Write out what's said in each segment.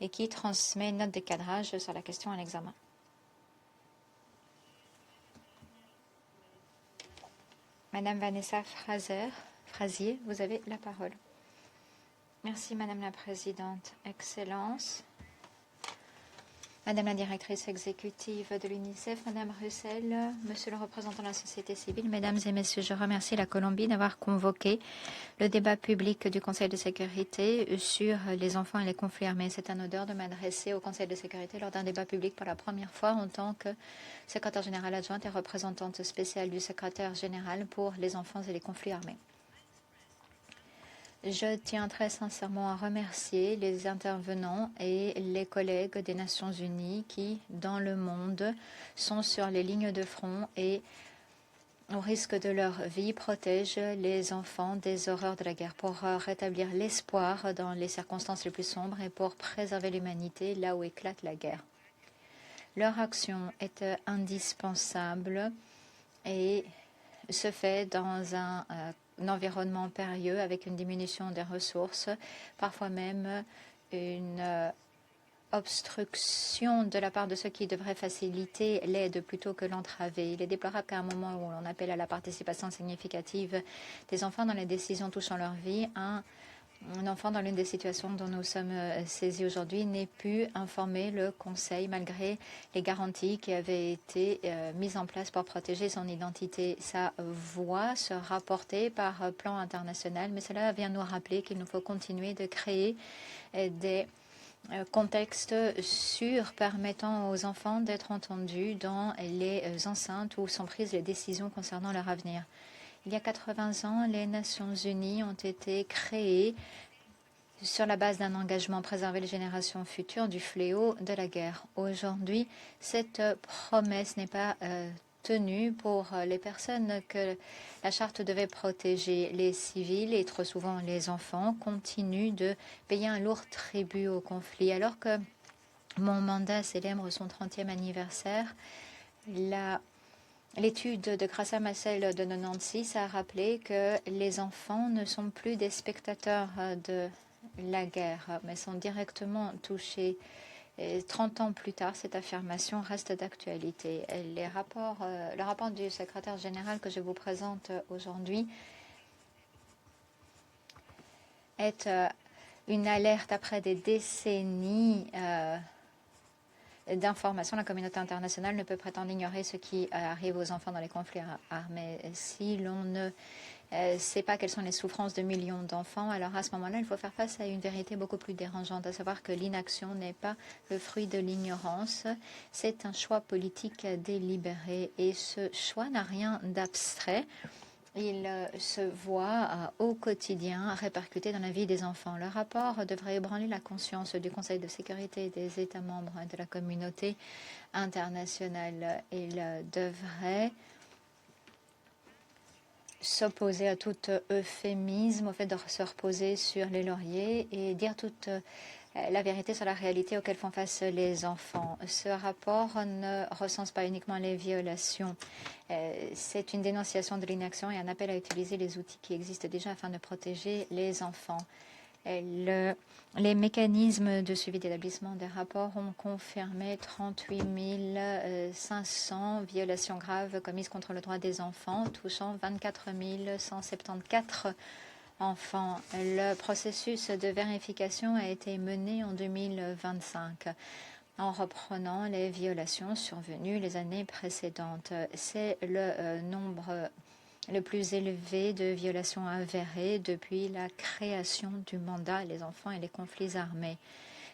et qui transmet une note de cadrage sur la question à l'examen. Madame Vanessa Frazier, vous avez la parole. Merci Madame la Présidente. Excellence. Madame la directrice exécutive de l'UNICEF, Madame Russell, Monsieur le représentant de la société civile, Mesdames et Messieurs, je remercie la Colombie d'avoir convoqué le débat public du Conseil de sécurité sur les enfants et les conflits armés. C'est un honneur de m'adresser au Conseil de sécurité lors d'un débat public pour la première fois en tant que secrétaire générale adjointe et représentante spéciale du secrétaire général pour les enfants et les conflits armés. Je tiens très sincèrement à remercier les intervenants et les collègues des Nations Unies qui, dans le monde, sont sur les lignes de front et, au risque de leur vie, protègent les enfants des horreurs de la guerre pour rétablir l'espoir dans les circonstances les plus sombres et pour préserver l'humanité là où éclate la guerre. Leur action est indispensable et se fait dans un environnement périlleux avec une diminution des ressources, parfois même une obstruction de la part de ceux qui devraient faciliter l'aide plutôt que l'entraver. Il est déplorable qu'à un moment où l'on appelle à la participation significative des enfants dans les décisions touchant leur vie, un enfant dans l'une des situations dont nous sommes saisis aujourd'hui n'ait pu informer le Conseil malgré les garanties qui avaient été mises en place pour protéger son identité. Sa voix sera portée par plan international, mais cela vient nous rappeler qu'il nous faut continuer de créer des contextes sûrs permettant aux enfants d'être entendus dans les enceintes où sont prises les décisions concernant leur avenir. Il y a 80 ans, les Nations Unies ont été créées sur la base d'un engagement à préserver les générations futures du fléau de la guerre. Aujourd'hui, cette promesse n'est pas tenue pour les personnes que la charte devait protéger. Les civils et trop souvent les enfants continuent de payer un lourd tribut au conflit. Alors que mon mandat célèbre son 30e anniversaire, l'étude de Graça Massel de 1996 a rappelé que les enfants ne sont plus des spectateurs de la guerre, mais sont directement touchés. Et 30 ans plus tard, cette affirmation reste d'actualité. Le rapport du secrétaire général que je vous présente aujourd'hui est une alerte après des décennies d'informations. La communauté internationale ne peut prétendre ignorer ce qui arrive aux enfants dans les conflits armés. Si l'on ne sait pas quelles sont les souffrances de millions d'enfants, alors à ce moment-là, il faut faire face à une vérité beaucoup plus dérangeante, à savoir que l'inaction n'est pas le fruit de l'ignorance, c'est un choix politique délibéré. Et ce choix n'a rien d'abstrait. Il se voit au quotidien répercuté dans la vie des enfants. Le rapport devrait ébranler la conscience du Conseil de sécurité des États membres et de la communauté internationale. Il devrait s'opposer à tout euphémisme, au fait de se reposer sur les lauriers et dire toute la vérité sur la réalité auxquelles font face les enfants. Ce rapport ne recense pas uniquement les violations. C'est une dénonciation de l'inaction et un appel à utiliser les outils qui existent déjà afin de protéger les enfants. Les mécanismes de suivi d'établissement des rapports ont confirmé 38 500 violations graves commises contre le droit des enfants, touchant 24 174 enfants. Le processus de vérification a été mené en 2025 en reprenant les violations survenues les années précédentes. C'est le nombre le plus élevé de violations avérées depuis la création du mandat les enfants et les conflits armés.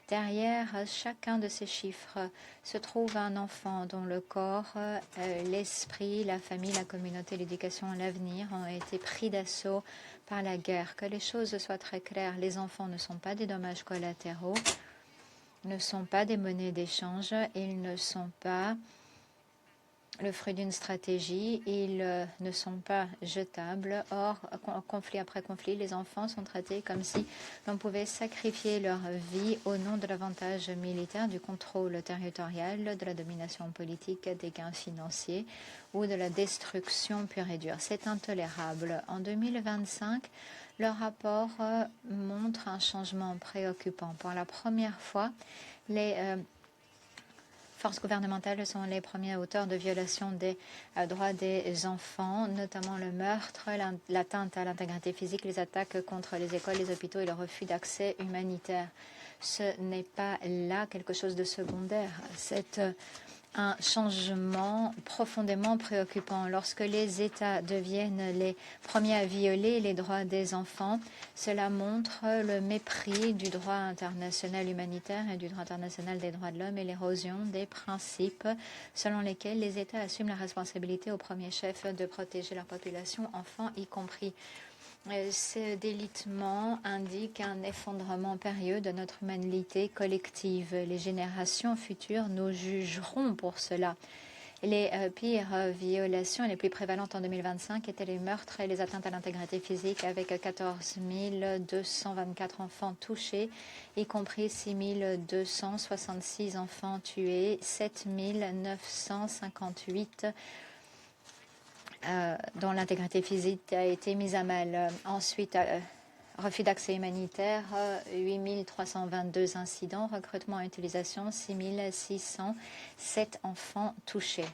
Derrière chacun de ces chiffres se trouve un enfant dont le corps, l'esprit, la famille, la communauté, l'éducation, l'avenir ont été pris d'assaut par la guerre. Que les choses soient très claires, les enfants ne sont pas des dommages collatéraux, ne sont pas des monnaies d'échange, ils ne sont pas le fruit d'une stratégie, ils ne sont pas jetables. Or, conflit après conflit, les enfants sont traités comme si l'on pouvait sacrifier leur vie au nom de l'avantage militaire, du contrôle territorial, de la domination politique, des gains financiers ou de la destruction pure et dure. C'est intolérable. En 2025, Le rapport montre un changement préoccupant. Pour la première fois, les forces gouvernementales sont les premiers auteurs de violations des droits des enfants, notamment le meurtre, l'atteinte à l'intégrité physique, les attaques contre les écoles, les hôpitaux et le refus d'accès humanitaire. Ce n'est pas là quelque chose de secondaire. C'est un changement profondément préoccupant. Lorsque les États deviennent les premiers à violer les droits des enfants, cela montre le mépris du droit international humanitaire et du droit international des droits de l'homme et l'érosion des principes selon lesquels les États assument la responsabilité au premier chef de protéger leur population, enfants y compris. Ce délitement indique un effondrement périlleux de notre humanité collective. Les générations futures nous jugeront pour cela. Les pires violations les plus prévalentes en 2025 étaient les meurtres et les atteintes à l'intégrité physique, avec 14 224 enfants touchés, y compris 6 266 enfants tués, 7 958 dont l'intégrité physique a été mise à mal. Ensuite, refus d'accès humanitaire, 8 322 incidents, recrutement et utilisation, 6 607 enfants touchés.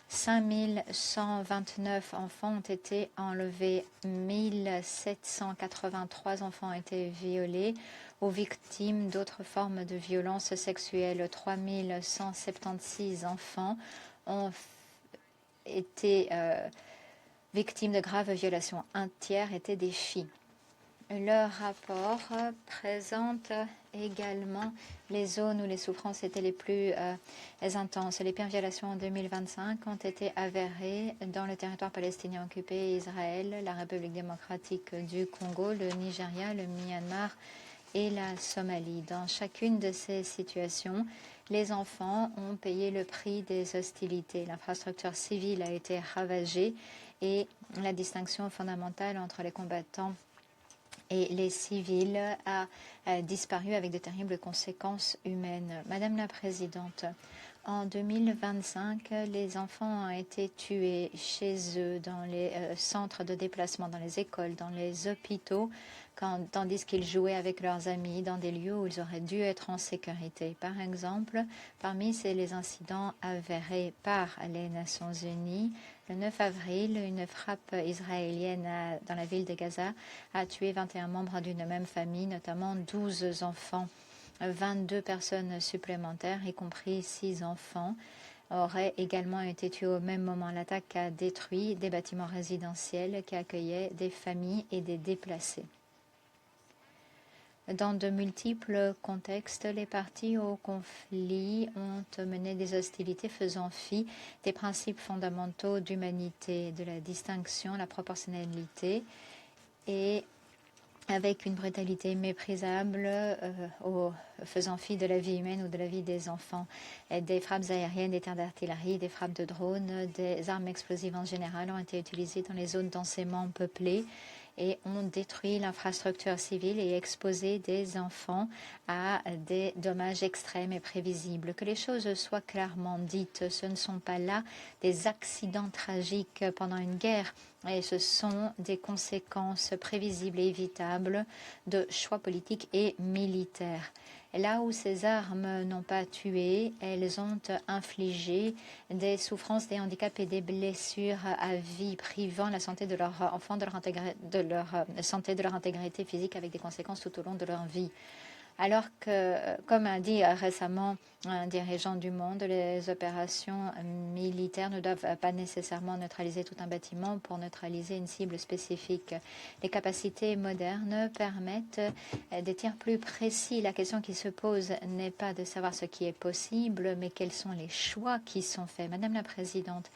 5 129 enfants ont été enlevés, 1 783 enfants ont été violés ou victimes d'autres formes de violences sexuelles. 3 176 enfants ont été victimes de graves violations. Un tiers étaient des filles. Le rapport présente également les zones où les souffrances étaient les plus intenses. Les pires violations en 2025 ont été avérées dans le territoire palestinien occupé, Israël, la République démocratique du Congo, le Nigeria, le Myanmar et la Somalie. Dans chacune de ces situations, les enfants ont payé le prix des hostilités. L'infrastructure civile a été ravagée et la distinction fondamentale entre les combattants et les civils a disparu avec de terribles conséquences humaines. Madame la Présidente, en 2025, les enfants ont été tués chez eux, dans les centres de déplacement, dans les écoles, dans les hôpitaux, tandis qu'ils jouaient avec leurs amis dans des lieux où ils auraient dû être en sécurité. Par exemple, parmi les incidents avérés par les Nations Unies, le 9 avril, une frappe israélienne dans la ville de Gaza a tué 21 membres d'une même famille, notamment 12 enfants. 22 personnes supplémentaires, y compris 6 enfants, auraient également été tuées au même moment. L'attaque a détruit des bâtiments résidentiels qui accueillaient des familles et des déplacés. Dans de multiples contextes, les parties au conflit ont mené des hostilités faisant fi des principes fondamentaux d'humanité, de la distinction, la proportionnalité, et avec une brutalité méprisable, faisant fi de la vie humaine ou de la vie des enfants. Et des frappes aériennes, des tirs d'artillerie, des frappes de drones, des armes explosives en général ont été utilisées dans les zones densément peuplées et ont détruit l'infrastructure civile et exposé des enfants à des dommages extrêmes et prévisibles. Que les choses soient clairement dites, ce ne sont pas là des accidents tragiques pendant une guerre, et ce sont des conséquences prévisibles et évitables de choix politiques et militaires. Là où ces armes n'ont pas tué, elles ont infligé des souffrances, des handicaps et des blessures à vie, privant la santé de leurs enfants de leur intégrité physique, avec des conséquences tout au long de leur vie. Alors que, comme a dit récemment un dirigeant du monde, les opérations militaires ne doivent pas nécessairement neutraliser tout un bâtiment pour neutraliser une cible spécifique. Les capacités modernes permettent des tirs plus précis. La question qui se pose n'est pas de savoir ce qui est possible, mais quels sont les choix qui sont faits. Madame la Présidente,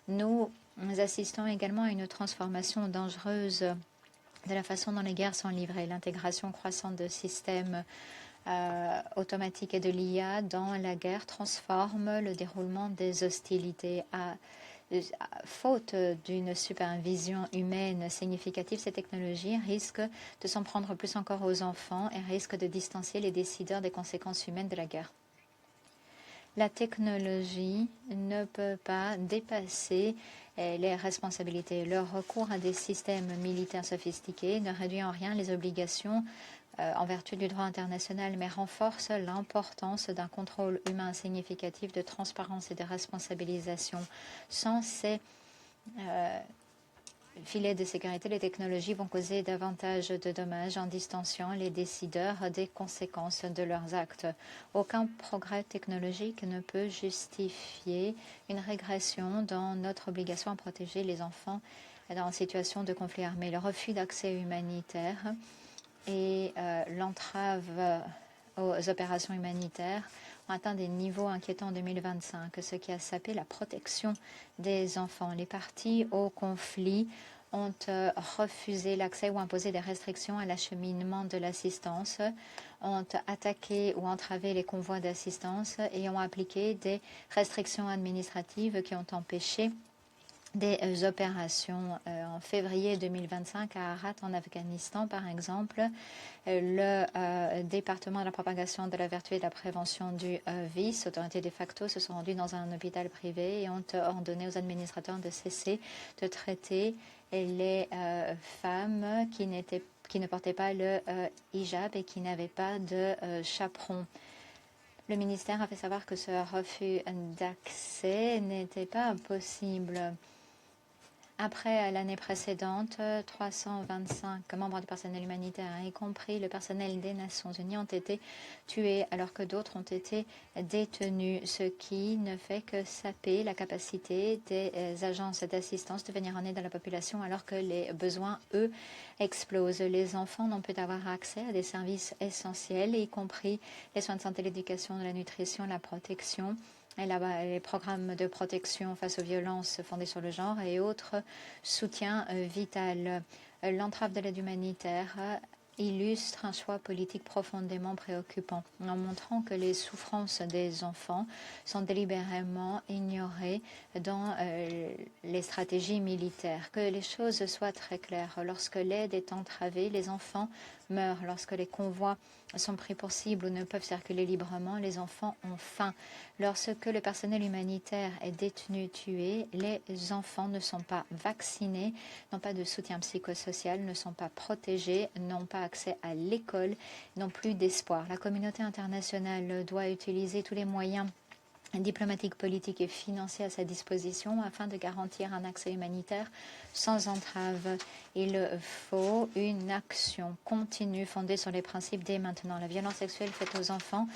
nous assistons également à une transformation dangereuse de la façon dont les guerres sont livrées. L'intégration croissante de systèmes automatiques et de l'IA dans la guerre transforme le déroulement des hostilités. Faute d'une supervision humaine significative, ces technologies risquent de s'en prendre plus encore aux enfants et risquent de distancier les décideurs des conséquences humaines de la guerre. La technologie ne peut pas dépasser les responsabilités. Le recours à des systèmes militaires sophistiqués ne réduit en rien les obligations en vertu du droit international, mais renforce l'importance d'un contrôle humain significatif, de transparence et de responsabilisation. Sans ces filets de sécurité, les technologies vont causer davantage de dommages en distanciant les décideurs des conséquences de leurs actes. Aucun progrès technologique ne peut justifier une régression dans notre obligation à protéger les enfants dans une situation de conflit armé. Le refus d'accès humanitaire et l'entrave aux opérations humanitaires ont atteint des niveaux inquiétants en 2025, ce qui a sapé la protection des enfants. Les parties au conflit ont refusé l'accès ou imposé des restrictions à l'acheminement de l'assistance, ont attaqué ou entravé les convois d'assistance et ont appliqué des restrictions administratives qui ont empêché des opérations. En février 2025, à Herat, en Afghanistan, par exemple, le département de la propagation de la vertu et de la prévention du vice, autorité de facto, se sont rendus dans un hôpital privé et ont ordonné aux administrateurs de cesser de traiter les femmes qui ne portaient pas le hijab et qui n'avaient pas de chaperon. Le ministère a fait savoir que ce refus d'accès n'était pas possible. Après l'année précédente, 325 membres du personnel humanitaire, y compris le personnel des Nations Unies, ont été tués alors que d'autres ont été détenus, ce qui ne fait que saper la capacité des agences d'assistance de venir en aide à la population alors que les besoins, eux, explosent. Les enfants n'ont pu avoir accès à des services essentiels, y compris les soins de santé, l'éducation, la nutrition, la protection, et les programmes de protection face aux violences fondées sur le genre et autres soutiens vital. L'entrave de l'aide humanitaire illustre un choix politique profondément préoccupant, en montrant que les souffrances des enfants sont délibérément ignorées dans les stratégies militaires. Que les choses soient très claires. Lorsque l'aide est entravée, les enfants meurent. Lorsque les convois sont pris pour cible ou ne peuvent circuler librement, les enfants ont faim. Lorsque le personnel humanitaire est détenu, tué, les enfants ne sont pas vaccinés, n'ont pas de soutien psychosocial, ne sont pas protégés, n'ont pas accès à l'école, n'ont plus d'espoir. La communauté internationale doit utiliser tous les moyens diplomatiques, politiques et financiers à sa disposition afin de garantir un accès humanitaire sans entrave. Il faut une action continue fondée sur les principes dès maintenant. La violence sexuelle faite aux enfants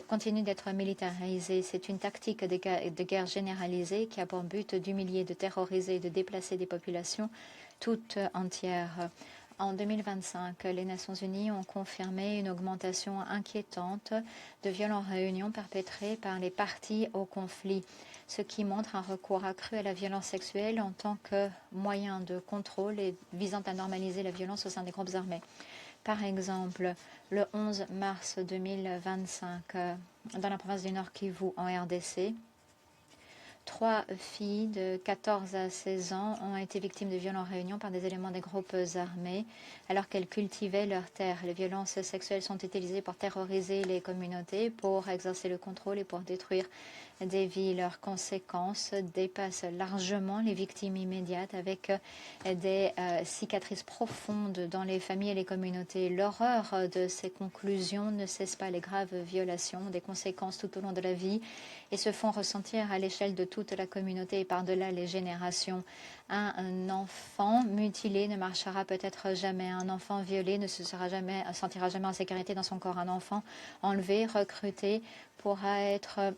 continue d'être militarisée. C'est une tactique de guerre généralisée qui a pour but d'humilier, de terroriser et de déplacer des populations toutes entières. En 2025, les Nations Unies ont confirmé une augmentation inquiétante de viols en réunion perpétrés par les parties au conflit, ce qui montre un recours accru à la violence sexuelle en tant que moyen de contrôle et visant à normaliser la violence au sein des groupes armés. Par exemple, le 11 mars 2025, dans la province du Nord Kivu, en RDC, 3 filles de 14 à 16 ans ont été victimes de viols en réunion par des éléments des groupes armés alors qu'elles cultivaient leurs terres. Les violences sexuelles sont utilisées pour terroriser les communautés, pour exercer le contrôle et pour détruire des vies. Leurs conséquences dépassent largement les victimes immédiates avec des cicatrices profondes dans les familles et les communautés. L'horreur de ces conclusions ne cesse pas. Les graves violations ont des conséquences tout au long de la vie et se font ressentir à l'échelle de toute la communauté et par-delà les générations. Un enfant mutilé ne marchera peut-être jamais. Un enfant violé ne se sentira jamais en sécurité dans son corps. Un enfant enlevé, recruté, pourra être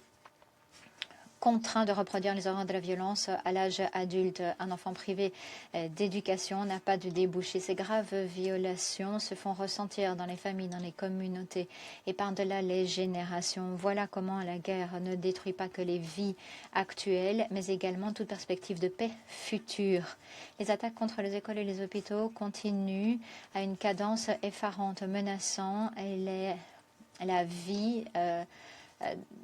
contraint de reproduire les horreurs de la violence à l'âge adulte. Un enfant privé d'éducation n'a pas de débouché. Ces graves violations se font ressentir dans les familles, dans les communautés et par-delà les générations. Voilà comment la guerre ne détruit pas que les vies actuelles, mais également toute perspective de paix future. Les attaques contre les écoles et les hôpitaux continuent à une cadence effarante, menaçant la vie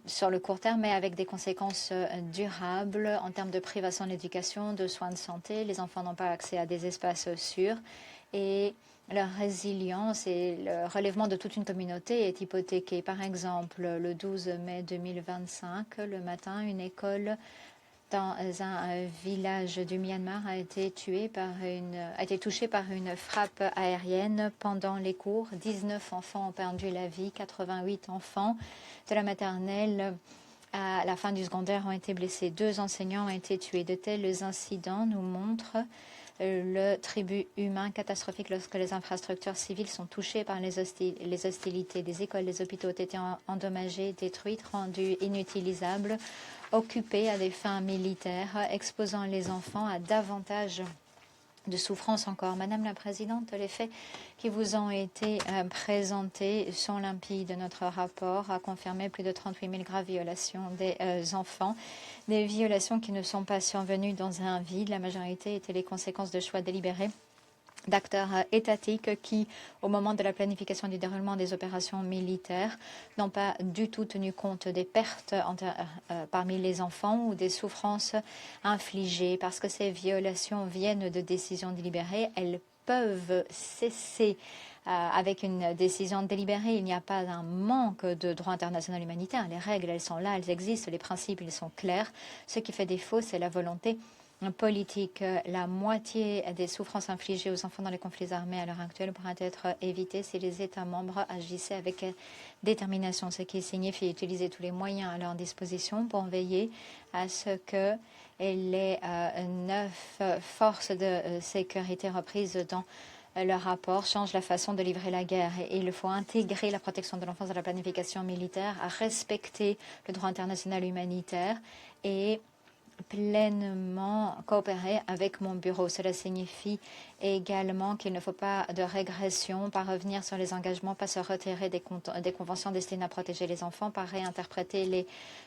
sur le court terme, mais avec des conséquences durables en termes de privation de l'éducation, de soins de santé. Les enfants n'ont pas accès à des espaces sûrs et leur résilience et le relèvement de toute une communauté est hypothéqué. Par exemple, le 12 mai 2025, le matin, une école dans un village du Myanmar a été touchée par une frappe aérienne pendant les cours. 19 enfants ont perdu la vie, 88 enfants de la maternelle à la fin du secondaire ont été blessés. 2 enseignants ont été tués. De tels incidents nous montrent le tribut humain catastrophique lorsque les infrastructures civiles sont touchées par les hostilités. Des écoles, des hôpitaux ont été endommagés, détruites, rendus inutilisables, occupés à des fins militaires, exposant les enfants à davantage de souffrance encore. Madame la Présidente, les faits qui vous ont été présentés sont limpides. Notre rapport a confirmé plus de 38 000 graves violations des enfants, des violations qui ne sont pas survenues dans un vide. La majorité étaient les conséquences de choix délibérés d'acteurs étatiques qui, au moment de la planification du déroulement des opérations militaires, n'ont pas du tout tenu compte des pertes parmi les enfants ou des souffrances infligées. Parce que ces violations viennent de décisions délibérées, elles peuvent cesser avec une décision délibérée. Il n'y a pas un manque de droit international humanitaire. Les règles, elles sont là, elles existent, les principes, ils sont clairs. Ce qui fait défaut, c'est la volonté politique. La moitié des souffrances infligées aux enfants dans les conflits armés à l'heure actuelle pourraient être évitées si les États membres agissaient avec détermination, ce qui signifie utiliser tous les moyens à leur disposition pour veiller à ce que les 9 forces de sécurité reprises dans le rapport changent la façon de livrer la guerre. Et il faut intégrer la protection de l'enfance dans la planification militaire, à respecter le droit international humanitaire et pleinement coopérer avec mon bureau. Cela signifie également qu'il ne faut pas de régression, pas revenir sur les engagements, pas se retirer des conventions destinées à protéger les enfants, pas réinterpréter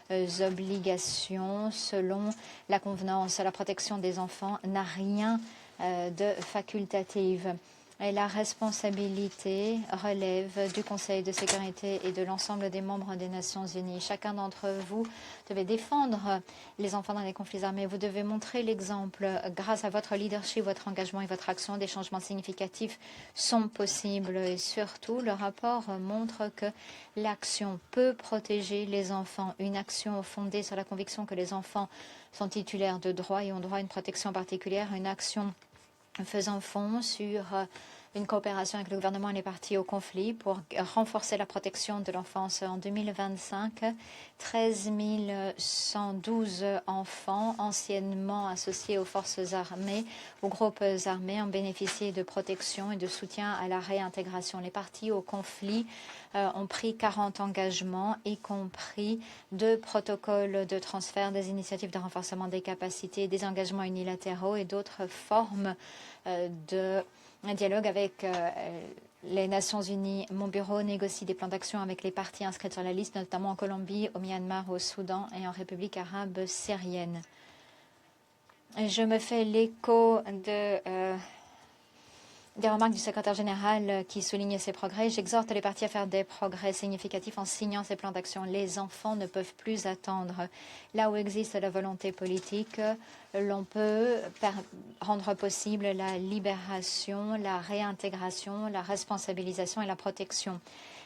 les obligations selon la convenance. La protection des enfants n'a rien de facultative. Et la responsabilité relève du Conseil de sécurité et de l'ensemble des membres des Nations Unies. Chacun d'entre vous devait défendre les enfants dans les conflits armés. Vous devez montrer l'exemple. Grâce à votre leadership, votre engagement et votre action, des changements significatifs sont possibles. Et surtout, le rapport montre que l'action peut protéger les enfants. Une action fondée sur la conviction que les enfants sont titulaires de droits et ont droit à une protection particulière. Une action faisant fond sur une coopération avec le gouvernement et les parties au conflit pour renforcer la protection de l'enfance. En 2025, 13 112 enfants anciennement associés aux forces armées, aux groupes armés, ont bénéficié de protection et de soutien à la réintégration. Les parties au conflit ont pris 40 engagements, y compris 2 protocoles de transfert, des initiatives de renforcement des capacités, des engagements unilatéraux et d'autres formes de dialogue avec les Nations Unies. Mon bureau négocie des plans d'action avec les parties inscrites sur la liste, notamment en Colombie, au Myanmar, au Soudan et en République arabe syrienne. Je me fais l'écho des remarques du secrétaire général qui soulignait ces progrès. J'exhorte les parties à faire des progrès significatifs en signant ces plans d'action. Les enfants ne peuvent plus attendre. Là où existe la volonté politique, l'on peut rendre possible la libération, la réintégration, la responsabilisation et la protection.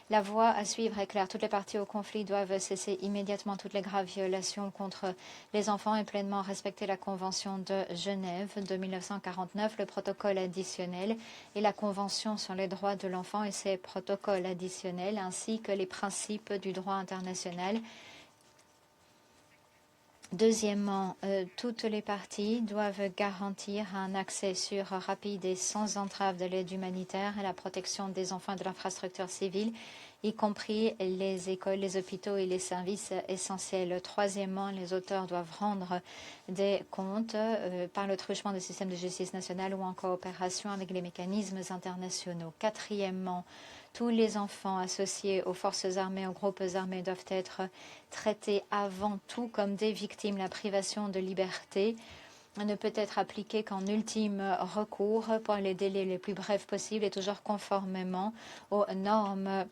La voie à suivre est claire. Toutes les parties au conflit doivent cesser immédiatement toutes les graves violations contre les enfants et pleinement respecter la Convention de Genève de 1949, le protocole additionnel et la Convention sur les droits de l'enfant et ses protocoles additionnels, ainsi que les principes du droit international. Deuxièmement, toutes les parties doivent garantir un accès sûr, rapide et sans entrave de l'aide humanitaire et la protection des enfants et de l'infrastructure civile, y compris les écoles, les hôpitaux et les services essentiels. Troisièmement, les auteurs doivent rendre des comptes par le truchement des systèmes de justice nationale ou en coopération avec les mécanismes internationaux. Quatrièmement, tous les enfants associés aux forces armées, aux groupes armés doivent être traités avant tout comme des victimes. La privation de liberté ne peut être appliquée qu'en ultime recours pour les délais les plus brefs possibles et toujours conformément aux normes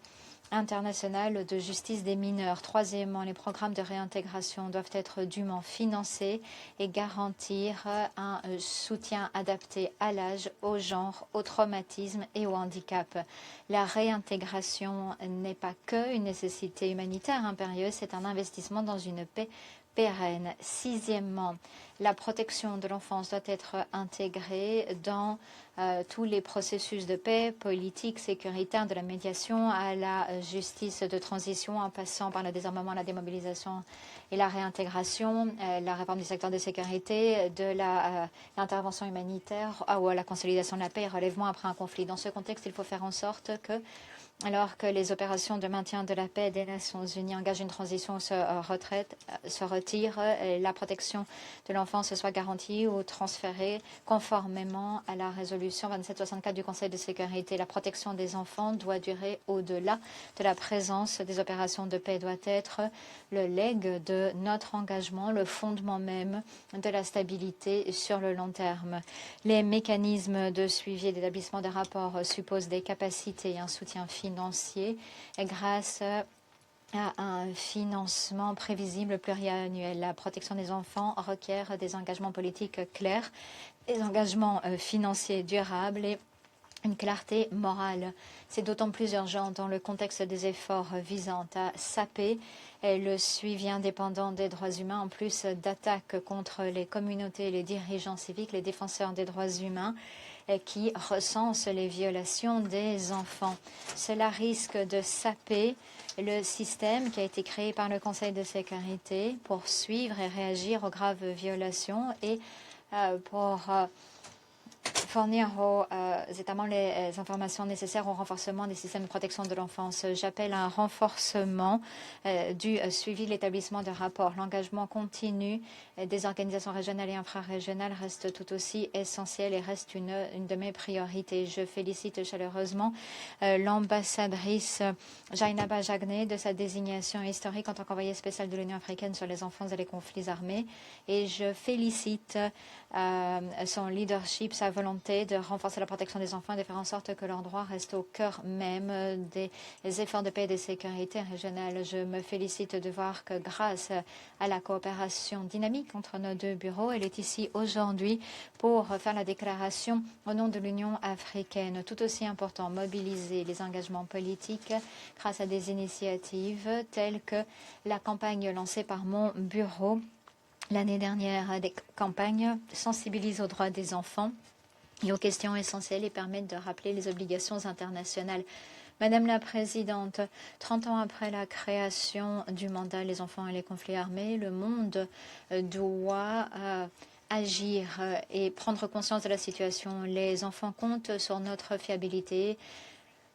international de justice des mineurs. Troisièmement, les programmes de réintégration doivent être dûment financés et garantir un soutien adapté à l'âge, au genre, au traumatisme et au handicap. La réintégration n'est pas qu'une nécessité humanitaire impérieuse, c'est un investissement dans une paix pérenne. Sixièmement, la protection de l'enfance doit être intégrée dans tous les processus de paix, politique, sécuritaire, de la médiation à la justice de transition, en passant par le désarmement, la démobilisation et la réintégration, la réforme du secteur de sécurité, de l'intervention humanitaire ou à la consolidation de la paix et relèvement après un conflit. Dans ce contexte, il faut faire en sorte que, alors que les opérations de maintien de la paix des Nations Unies engagent une transition ou se retirent, la protection de l'enfance soit garantie ou transférée conformément à la résolution 2764 du Conseil de sécurité. La protection des enfants doit durer au-delà de la présence des opérations de paix, doit être le legs de notre engagement, le fondement même de la stabilité sur le long terme. Les mécanismes de suivi et d'établissement des rapports supposent des capacités et un soutien financier grâce à un financement prévisible pluriannuel. La protection des enfants requiert des engagements politiques clairs, des engagements financiers durables et une clarté morale. C'est d'autant plus urgent dans le contexte des efforts visant à saper le suivi indépendant des droits humains, en plus d'attaques contre les communautés, les dirigeants civiques, les défenseurs des droits humains qui recensent les violations des enfants. Cela risque de saper le système qui a été créé par le Conseil de sécurité pour suivre et réagir aux graves violations et pour fournir aux États membres les informations nécessaires au renforcement des systèmes de protection de l'enfance. J'appelle à un renforcement du suivi de l'établissement de rapports. L'engagement continu des organisations régionales et infrarégionales reste tout aussi essentiel et reste une de mes priorités. Je félicite chaleureusement l'ambassadrice Jainaba Jagné de sa désignation historique en tant qu'envoyée spéciale de l'Union africaine sur les enfants et les conflits armés. Et je félicite son leadership, sa volonté de renforcer la protection des enfants et de faire en sorte que leurs droits restent au cœur même des efforts de paix et de sécurité régionale. Je me félicite de voir que grâce à la coopération dynamique entre nos deux bureaux, elle est ici aujourd'hui pour faire la déclaration au nom de l'Union africaine. Tout aussi important, mobiliser les engagements politiques grâce à des initiatives telles que la campagne lancée par mon bureau l'année dernière. Des campagnes sensibilisent aux droits des enfants et aux questions essentielles et permettent de rappeler les obligations internationales. Madame la Présidente, 30 ans après la création du mandat Les enfants et les conflits armés, le monde doit agir et prendre conscience de la situation. Les enfants comptent sur notre fiabilité,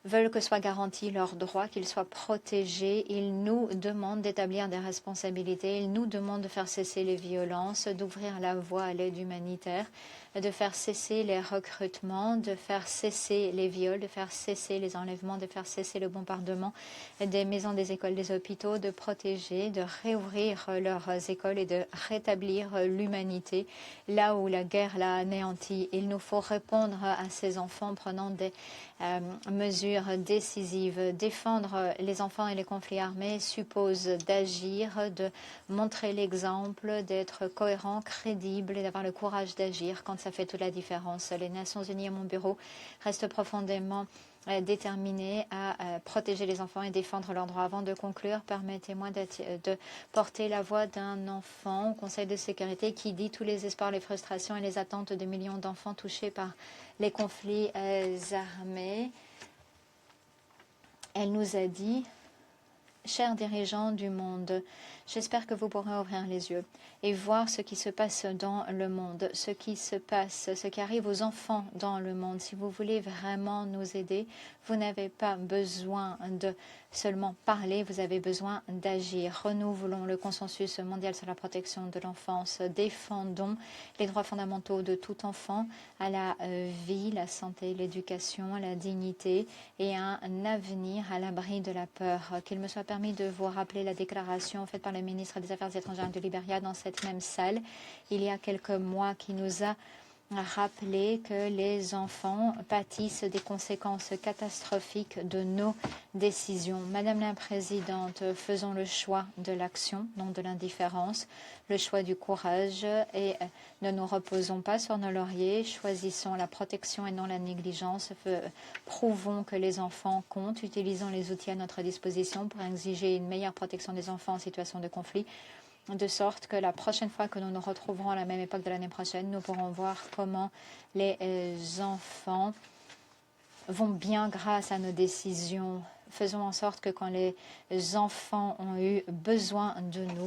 veulent que soient garantis leurs droits, qu'ils soient protégés. Ils nous demandent d'établir des responsabilités. Ils nous demandent de faire cesser les violences, d'ouvrir la voie à l'aide humanitaire, de faire cesser les recrutements, de faire cesser les viols, de faire cesser les enlèvements, de faire cesser le bombardement des maisons, des écoles, des hôpitaux, de protéger, de réouvrir leurs écoles et de rétablir l'humanité là où la guerre l'a anéanti. Il nous faut répondre à ces enfants en prenant des mesures décisives. Défendre les enfants et les conflits armés suppose d'agir, de montrer l'exemple, d'être cohérent, crédible et d'avoir le courage d'agir quand ça fait toute la différence. Les Nations Unies et mon bureau restent profondément déterminés à protéger les enfants et défendre leurs droits. Avant de conclure, permettez-moi de porter la voix d'un enfant au Conseil de sécurité qui dit tous les espoirs, les frustrations et les attentes de millions d'enfants touchés par les conflits armés. Elle nous a dit: chers dirigeants du monde, j'espère que vous pourrez ouvrir les yeux et voir ce qui se passe dans le monde, ce qui se passe, ce qui arrive aux enfants dans le monde. Si vous voulez vraiment nous aider, vous n'avez pas besoin de seulement parler, vous avez besoin d'agir. Renouvelons le consensus mondial sur la protection de l'enfance. Défendons les droits fondamentaux de tout enfant à la vie, la santé, l'éducation, la dignité et un avenir à l'abri de la peur. Qu'il me soit permis de vous rappeler la déclaration faite par le ministre des Affaires étrangères du Libéria dans cette même salle il y a quelques mois qui nous a rappeler que les enfants pâtissent des conséquences catastrophiques de nos décisions. Madame la Présidente, faisons le choix de l'action, non de l'indifférence, le choix du courage et ne nous reposons pas sur nos lauriers, choisissons la protection et non la négligence, prouvons que les enfants comptent, utilisons les outils à notre disposition pour exiger une meilleure protection des enfants en situation de conflit, de sorte que la prochaine fois que nous nous retrouverons à la même époque de l'année prochaine, nous pourrons voir comment les enfants vont bien grâce à nos décisions. Faisons en sorte que quand les enfants ont eu besoin de nous,